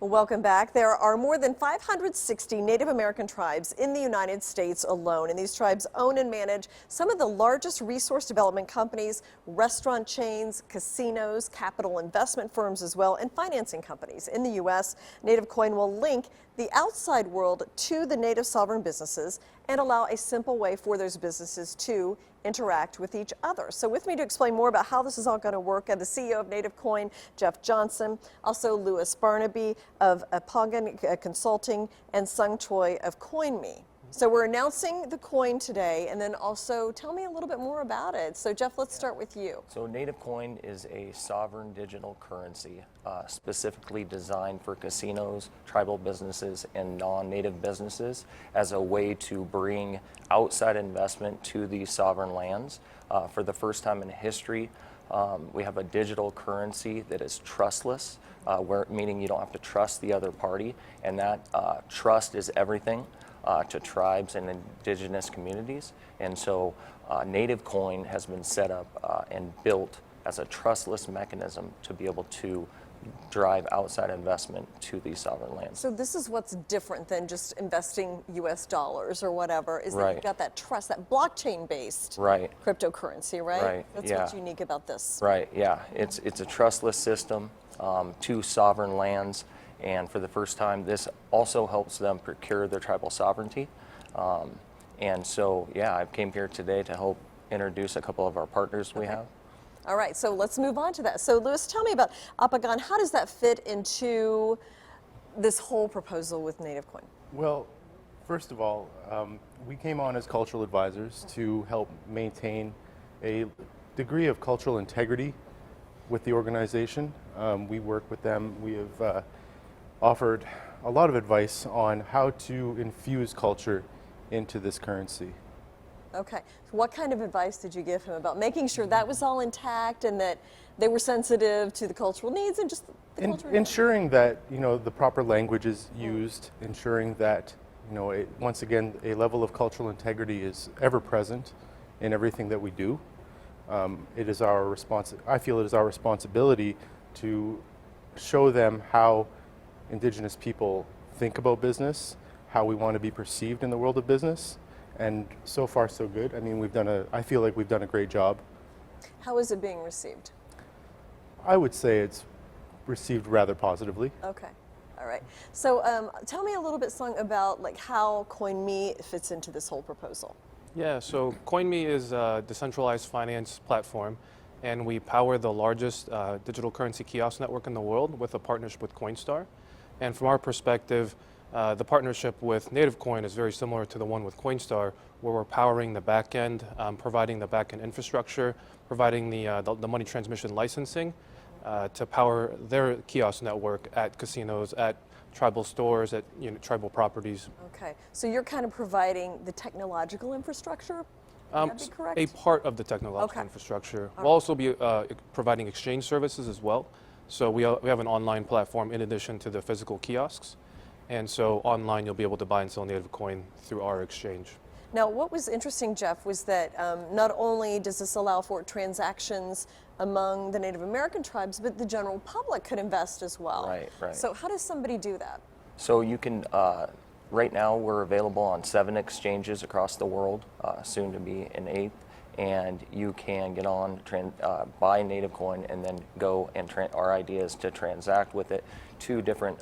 Welcome back. There are more than 560 Native American tribes in the United States alone, and these tribes own and manage some of the largest resource development companies, restaurant chains, casinos, capital investment firms as well, and financing companies. In the U.S., NativeCoin will link the outside world to the Native sovereign businesses and allow a simple way for those businesses to interact with each other. So with me to explain more about how this is all going to work are the CEO of NativeCoin, Jeff Johnson, also Louis Barnaby of Apoqon Consulting, and Sung Choi of CoinMe. So we're announcing the coin today, and then also tell me a little bit more about it. So Jeff, let's start with you. So NativeCoin is a sovereign digital currency specifically designed for casinos, tribal businesses, and non-native businesses as a way to bring outside investment to these sovereign lands. For the first time in history, we have a digital currency that is trustless, meaning you don't have to trust the other party, and that trust is everything. To tribes and indigenous communities. And so NativeCoin has been set up and built as a trustless mechanism to be able to drive outside investment to these sovereign lands. So this is what's different than just investing US dollars or whatever, is that you've got that trust, that blockchain-based cryptocurrency, right? Right. That's what's unique about this. Right, yeah. It's a trustless system to sovereign lands. And for the first time, this also helps them procure their tribal sovereignty. And so, yeah, I came here today to help introduce a couple of our partners we have. All right, so let's move on to that. So Louis, tell me about AppaGaN. How does that fit into this whole proposal with NativeCoin? Well, first of all, we came on as cultural advisors to help maintain a degree of cultural integrity with the organization. We work with them. We have offered a lot of advice on how to infuse culture into this currency. Okay, so what kind of advice did you give him about making sure that was all intact and that they were sensitive to the cultural needs and just the cultural ensuring that, you know, the proper language is used, ensuring that, you know, once again, a level of cultural integrity is ever present in everything that we do. It is our I feel it is our responsibility to show them how Indigenous people think about business, how we want to be perceived in the world of business, and so far so good. I mean, I feel like we've done a great job. How is it being received? I would say it's received rather positively. Okay, all right. So tell me a little bit, Sung, about like how CoinMe fits into this whole proposal. Yeah, so CoinMe is a decentralized finance platform, and we power the largest digital currency kiosk network in the world with a partnership with Coinstar. And from our perspective, the partnership with NativeCoin is very similar to the one with Coinstar, where we're powering the back end, providing the back end infrastructure, providing the money transmission licensing to power their kiosk network at casinos, at tribal stores, at tribal properties. Okay, so you're kind of providing the technological infrastructure? Would that be correct? A part of the technological infrastructure. We'll also be providing exchange services as well. So we have an online platform in addition to the physical kiosks. And so online you'll be able to buy and sell NativeCoin through our exchange. Now what was interesting, Jeff, was that not only does this allow for transactions among the Native American tribes, but the general public could invest as well. Right, right. So how does somebody do that? So you can, right now we're available on 7 exchanges across the world, soon to be an 8th. And you can get on, buy NativeCoin, and then go and our idea is to transact with it to different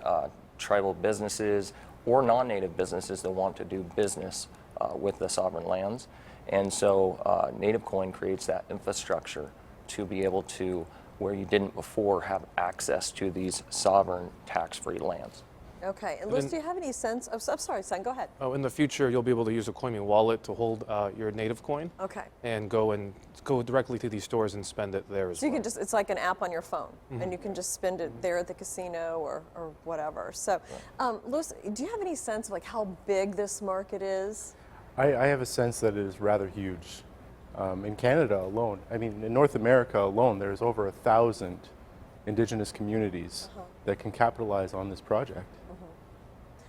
tribal businesses or non-native businesses that want to do business with the sovereign lands. And so NativeCoin creates that infrastructure to be able to, where you didn't before, have access to these sovereign tax-free lands. Okay, and Liz, do you have any sense of, I'm sorry, Son, go ahead. Oh, in the future, you'll be able to use a CoinMe wallet to hold your NativeCoin. Okay. And go directly to these stores and spend it there as well. So you can just, it's like an app on your phone, and you can just spend it there at the casino or whatever. So, Louis, do you have any sense of like how big this market is? I have a sense that it is rather huge. In Canada alone, I mean, in North America alone, there's over 1,000 Indigenous communities that can capitalize on this project.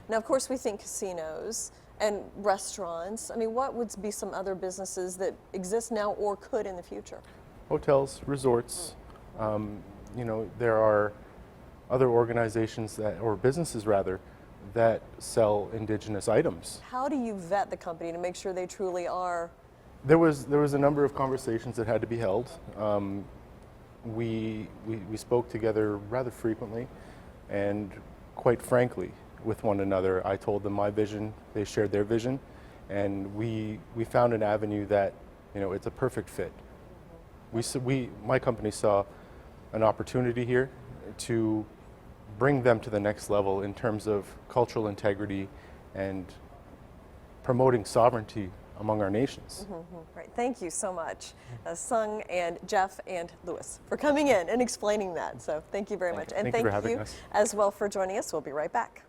Now, of course, we think casinos and restaurants. I mean, what would be some other businesses that exist now or could in the future? Hotels, resorts. You know, there are other organizations that, or businesses rather, that sell indigenous items. How do you vet the company to make sure they truly are? There was a number of conversations that had to be held. We spoke together rather frequently, and quite frankly with one another. I told them my vision, they shared their vision, and we found an avenue that, you know, it's a perfect fit. My company saw an opportunity here to bring them to the next level in terms of cultural integrity and promoting sovereignty among our nations. Right. Thank you so much, Sung and Jeff and Louis, for coming in and explaining that. So thank you very much. And Thank you for having us. as well for joining us. We'll be right back.